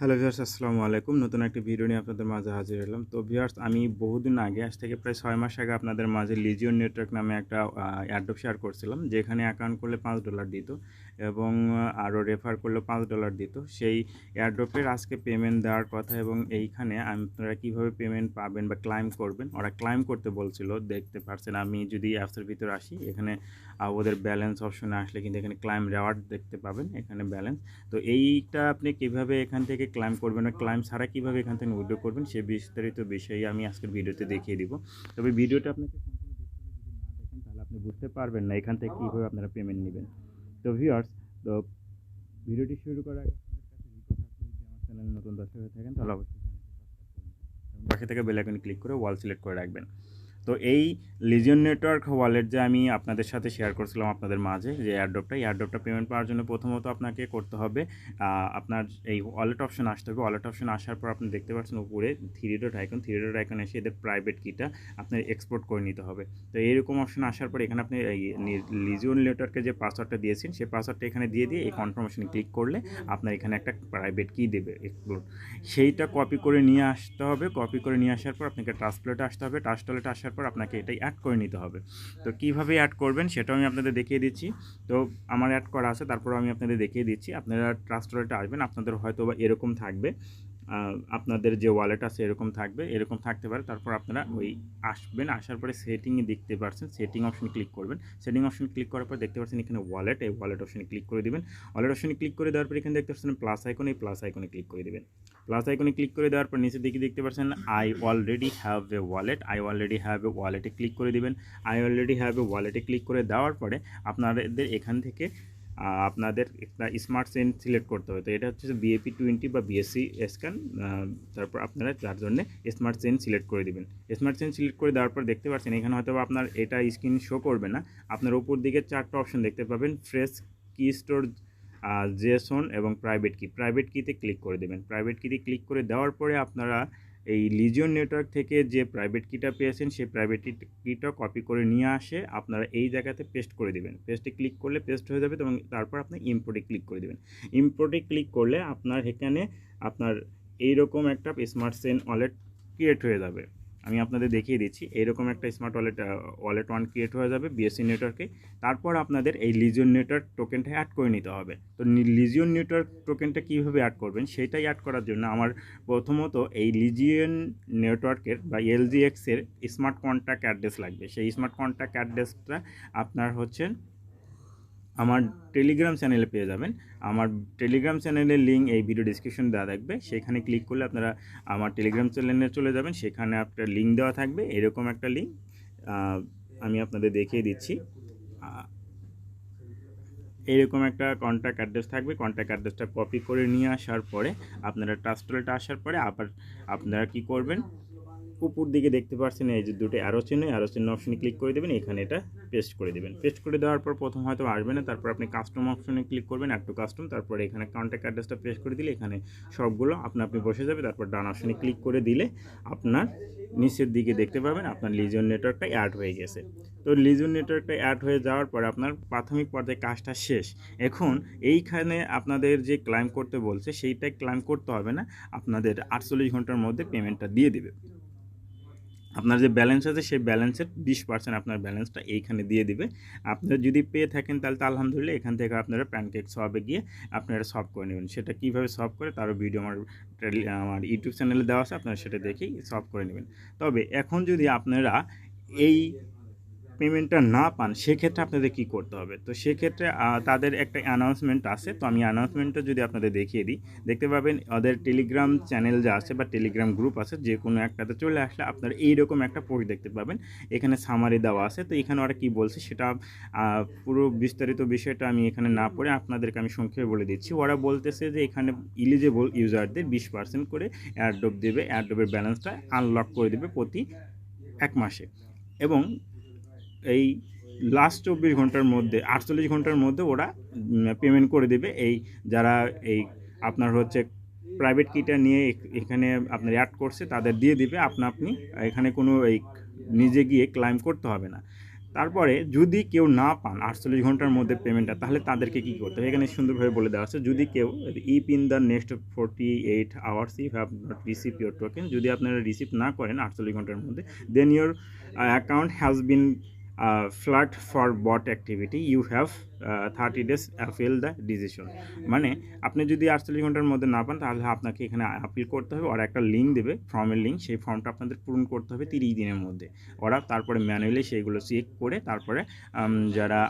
Hello viewers, আসসালামু আলাইকুম। নতুন একটি ভিডিও নিয়ে আপনাদের মাঝে হাজির হলাম। তো ভিউয়ার্স, আমি বহুদিন আগে, আজ থেকে প্রায় 6 মাস আগে আপনাদের মাঝে লিজিয়ন নেটওয়ার্ক নামে একটা অ্যাডোব শেয়ার করছিলাম, যেখানে অ্যাকাউন্ট করলে $5 দিত এবং আরও রেফার করলে $5 দিত। সেই অ্যাডোবের আজকে পেমেন্ট দেওয়ার কথা এবং এইখানে আপনারা কীভাবে পেমেন্ট পাবেন বা ক্লাইম করবেন, ওরা ক্লাইম করতে বলছিল। দেখতে পাচ্ছেন, আমি যদি অ্যাপসের ভিতরে আসি, এখানে ওদের ব্যালেন্স অপশনে আসলে কিন্তু এখানে ক্লাইম রেওয়ার্ড দেখতে পাবেন, এখানে ব্যালেন্স। তো এইটা আপনি কিভাবে এখান থেকে ক্লাইম করবেন বা ক্লাইম ছাড়া কিভাবে এখান থেকে উইথড্র করবেন, সে বিস্তারিত বিষয়ে আমি আজকের ভিডিওতে দেখিয়ে দিব। তবে ভিডিওটা আপনাকে সম্পূর্ণ দেখতে হবে, যদি না দেখেন তাহলে আপনি বুঝতে পারবেন না এখান থেকে কীভাবে আপনারা পেমেন্ট নেবেন। তো ভিউয়ার্স, তো ভিডিওটি শুরু করার আগে আপনাদের কাছে রিকোয়েস্ট, আপনি যদি আমার চ্যানেল নতুন দর্শক হয়ে থাকেন তাহলে অবশ্যই চ্যানেলটি সাবস্ক্রাইব করবেন এবং পাশে থেকে বেল আইকনে ক্লিক করে অল সিলেক্ট করে রাখবেন। তো এই লিজিয়ন নেটওয়ার্ক ওয়ালেট যে আমি আপনাদের সাথে শেয়ার করছিলাম আপনাদের মাঝে, যে এয়ারড্রপটা পেমেন্ট পাওয়ার জন্য প্রথমত আপনাকে করতে হবে, আপনার এই ওয়ালেট অপশন আসতে হবে। ওয়ালেট অপশন আসার পর আপনি দেখতে পাচ্ছেন উপরে থ্রি ডট আইকন এসে এদের প্রাইভেট কিটা আপনার এক্সপোর্ট করে নিতে হবে। তো এইরকম অপশন আসার পর এখানে আপনি এই লিজিয়ন নেটওয়ার্কের যে পাসওয়ার্ডটা দিয়েছেন সেই পাসওয়ার্ডটা এখানে দিয়ে এই কনফার্মেশনে ক্লিক করলে আপনার এখানে একটা প্রাইভেট কি দেবে এক্সপ্লোর, সেইটা কপি করে নিয়ে আসতে হবে। কপি করে নিয়ে আসার পর আপনাকে ট্রান্সলেটে আসতে হবে। ট্রান্সলেটে আসার পর আপনাকে এটাই অ্যাড করে নিতে হবে। তো কীভাবে অ্যাড করবেন সেটাও আমি আপনাদের দেখিয়ে দিচ্ছি। তো আমার অ্যাড করা আছে, তারপর আমি আপনাদের দেখিয়ে দিচ্ছি। আপনারা ট্রান্সলেটে আসবেন, আপনাদের হয়তো বা এরকম থাকবে, আপনাদের যে ওয়ালেট আছে এরকম থাকবে, এরকম থাকতে পারে। তারপর আপনারা ওই আসবেন, আসার পরে সেটিংয়ে দেখতে পাচ্ছেন, সেটিং অপশনে ক্লিক করবেন। সেটিং অপশনে ক্লিক করার পর দেখতে পাচ্ছেন এখানে ওয়ালেট, এই ওয়ালেট অপশনে ক্লিক করে দিবেন। ওয়ালেট অপশনে ক্লিক করে দেওয়ার পর এখানে দেখতে পাচ্ছেন প্লাস আইকন, এই প্লাস আইকনে ক্লিক করে দিবেন। প্লাস আইকনে ক্লিক করে দেওয়ার পর নিচে দিকে দেখতে পাচ্ছেন আই অলরেডি হ্যাভ এ ওয়ালেটে ক্লিক করে দিবেন। আই অলরেডি হ্যাভ এ ওয়ালেটে ক্লিক করে দেওয়ার পরে আপনাদের এখান থেকে আপনাদের একটা স্মার্ট চেইন সিলেক্ট করতে হবে। তো এটা হচ্ছে BAP20 বা BSC স্ক্যান। তারপর আপনারা তার জন্য স্মার্ট চেইন সিলেক্ট করে দিবেন। স্মার্ট চেইন সিলেক্ট করে দেওয়ার পর দেখতে পাচ্ছেন এখানে হয়তো আপনার এটা স্ক্রিন শো করবে না, আপনার উপর দিকে 4টা অপশন দেখতে পাবেন, ফ্রেশ কি স্টোর, জেসন এবং প্রাইভেট কিতে ক্লিক করে দেবেন। প্রাইভেট কিতে ক্লিক করে দেওয়ার পরে আপনারা এই লিজিয়ন নেটওয়ার্ক থেকে যে প্রাইভেট কিটা পেয়েছেন সেই প্রাইভেট কিটা কপি করে নিয়ে আসে আপনারা এই জায়গাতে পেস্ট করে দিবেন। পেস্টে ক্লিক করলে পেস্ট হয়ে যাবে এবং তারপর আপনি ইম্পোর্টে ক্লিক করে দেবেন। ইম্পোর্টে ক্লিক করলে আপনার এখানে আপনার এইরকম একটা স্মার্ট চেইন ওয়ালেট ক্রিয়েট হয়ে যাবে। আমি আপনাদের দেখিয়ে দিচ্ছি, এইরকম একটা স্মার্ট ওয়ালেট ওয়ান ক্রিয়েট হয়ে যাবে বিএসসি নেটওয়ার্কে। তারপর আপনাদের এই লিজিয়ন নেটওয়ার্ক টোকেনটা অ্যাড করে নিতে হবে। তো লিজিয়ন নেটওয়ার্ক টোকেনটা কীভাবে অ্যাড করবেন সেটাই অ্যাড করার জন্য আমার প্রথমত এই লিজিয়ন নেটওয়ার্কের বা LGX-এর স্মার্ট কন্ট্যাক্ট অ্যাড্রেস লাগবে। সেই স্মার্ট কন্ট্যাক্ট অ্যাড্রেসটা আপনার হচ্ছে আমার টেলিগ্রাম চ্যানেলে পেয়ে যাবেন। আমার টেলিগ্রাম চ্যানেলের লিঙ্ক এই ভিডিও ডিসক্রিপশন দেওয়া থাকবে, সেখানে ক্লিক করলে আপনারা আমার টেলিগ্রাম চ্যানেলে চলে যাবেন। সেখানে একটা লিঙ্ক দেওয়া থাকবে, এরকম একটা লিঙ্ক আমি আপনাদের দেখিয়ে দিচ্ছি। এইরকম একটা কন্ট্যাক্ট অ্যাড্রেস থাকবে। কন্ট্যাক্ট অ্যাড্রেসটা কপি করে নিয়ে আসার পরে আপনারা ট্রাস্টলেটে আসার পরে আবার আপনারা কি করবেন, উপর দিকে দেখতে পাচ্ছেন এই যে দুটো অ্যারো চিহ্ন অপশনে ক্লিক করে দেবেন, এখানে এটা পেস্ট করে দেবেন। পেস্ট করে দেওয়ার পর প্রথম হয়তো আসবে না, তারপর আপনি কাস্টম অপশনে ক্লিক করবেন, অ্যাড টু কাস্টম। তারপর এখানে কন্ট্যাক্ট অ্যাড্রেসটা পেস্ট করে দিলে এখানে সবগুলো আপনি বসে যাবে। তারপর ডান অপশনে ক্লিক করে দিলে আপনার নিচের দিকে দেখতে পাবেন আপনার লিজিয়ন নেটওয়ার্কটা অ্যাড হয়ে গেছে। তো লিজিয়ন নেটওয়ার্কটা অ্যাড হয়ে যাওয়ার পর আপনার প্রাথমিক পর্যায়ে কাজটা শেষ। এখন এইখানে আপনাদের যে ক্লাইম করতে বলছে সেইটাই ক্লাইম করতে হবে না, আপনাদের 48 ঘন্টার মধ্যে পেমেন্টটা দিয়ে দেবে। আপনার যে ব্যালেন্স আছে সেই ব্যালেন্সের 20% আপনার ব্যালেন্সটা এইখানে দিয়ে দিবে। আপনারা যদি পেয়ে থাকেন তাহলে তো আলহামদুলিল্লাহ, এখান থেকে আপনারা প্যানকেক সলভে গিয়ে আপনারা সলভ করে নেবেন। সেটা কীভাবে সলভ করে তারও ভিডিও আমার ইউটিউব চ্যানেলে দেওয়া আছে, আপনারা সেটা দেখেই সলভ করে নেবেন। তবে এখন যদি আপনারা এই পেমেন্টটা না পান সেক্ষেত্রে আপনাদের কী করতে হবে, তো সেক্ষেত্রে তাদের একটা অ্যানাউন্সমেন্ট আছে। তো আমি অ্যানাউন্সমেন্টটা যদি আপনাদের দেখিয়ে দিই, দেখতে পাবেন ওদের টেলিগ্রাম চ্যানেল যা আছে বা টেলিগ্রাম গ্রুপ আছে, যে কোনো একটাতে চলে আসলে আপনারা এইরকম একটা পোস্ট দেখতে পাবেন, এখানে সামারি দেওয়া আছে। তো এখানে ওরা কী বলছে সেটা পুরো বিস্তারিত বিষয়টা আমি এখানে না পড়ে আপনাদেরকে আমি সংক্ষেপে বলে দিচ্ছি। ওরা বলতেছে যে এখানে এলিজিবল ইউজারদের 20% করে এয়ারড্রপ দেবে, এয়ারড্রপের ব্যালেন্সটা আনলক করে দেবে প্রতি 1 মাসে, এবং এই লাস্ট 24 ঘন্টার মধ্যে 48 ঘন্টার মধ্যে ওরা পেমেন্ট করে দেবে। এই যারা এই আপনার হচ্ছে প্রাইভেট কিটা নিয়ে এখানে আপনার অ্যাড করছে তাদের দিয়ে দিবে, আপনি এখানে কোনো এই নিজে গিয়ে ক্লাইম করতে হবে না। তারপরে যদি কেউ না পান 48 ঘন্টার মধ্যে পেমেন্টটা, তাহলে তাদেরকে কী করতে হবে এখানে সুন্দরভাবে বলে দেওয়া আছে। যদি কেউ if in the next 48 hours you have not receive your token, যদি আপনারা রিসিভ না করেন 48 ঘন্টার মধ্যে, then your account has been flagged for bot activity, you have 30 days appeal the decision. মানে আপনি যদি 48 ঘন্টার মধ্যে না পান, তাহলে আপনাকে এখানে আপিল করতে হবে। ওরা একটা লিঙ্ক দেবে, ফর্মের লিঙ্ক, সেই ফর্মটা আপনাদের পূরণ করতে হবে 30 দিনের মধ্যে। ওরা তারপরে ম্যানুয়ালি সেইগুলো চেক করে তারপরে যারা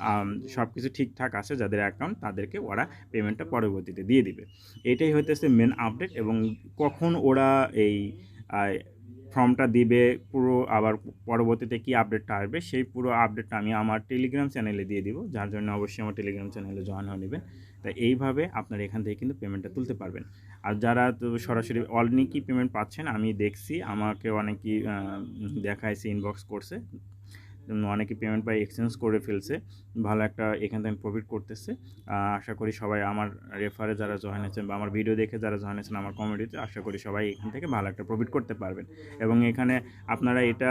সব কিছু ঠিকঠাক আছে যাদের অ্যাকাউন্ট, তাদেরকে ওরা পেমেন্টটা পরবর্তীতে দিয়ে দিবে। এটাই হইতেছে মেন আপডেট। এবং কখন ওরা এই ফর্মটা দিবে, পুরো আবার পরবর্তীতে কী আপডেটটা আসবে, সেই পুরো আপডেটটা আমি আমার টেলিগ্রাম চ্যানেলে দিয়ে দিব, যার জন্য অবশ্যই আমার টেলিগ্রাম চ্যানেলে জয়েন হয়ে নেবেন। তাই এইভাবে আপনারা এখান থেকে কিন্তু পেমেন্টটা তুলতে পারবেন। আর যারা তো সরাসরি অনেকই পেমেন্ট পাচ্ছেন, আমি দেখছি, আমাকে অনেকেই দেখাইছে, ইনবক্স করছে, অনেকে পেমেন্ট পাই এক্সচেঞ্জ করে ফেলছে, ভালো একটা এখান থেকে প্রফিট করতেছে। আশা করি সবাই আমার রেফারে যারা জয়েন হয়েছেন বা আমার ভিডিও দেখে যারা জয়েন হয়েছেন আমার কমিউনিটিতে, আশা করি সবাই এখান থেকে ভালো একটা প্রফিট করতে পারবেন। এবং এখানে আপনারা এটা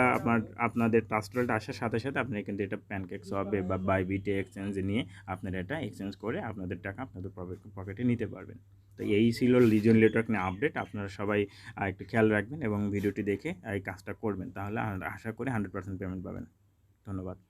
আপনাদের ট্রাস্টেড আসার সাথে সাথে আপনারা কিন্তু এটা প্যানকেক্স হবে বা বাইবিটে এক্সচেঞ্জে নিয়ে আপনারা এটা এক্সচেঞ্জ করে আপনাদের টাকা আপনাদের পকেটে নিতে পারবেন। তো এই ছিল লিজিয়ন নেটওয়ার্ক নিয়ে আপডেট। আপনারা সবাই একটু খেয়াল রাখবেন এবং ভিডিওটি দেখে এই কাজটা করবেন, তাহলে আশা করি 100% পেমেন্ট পাবেন। ধন্যবাদ।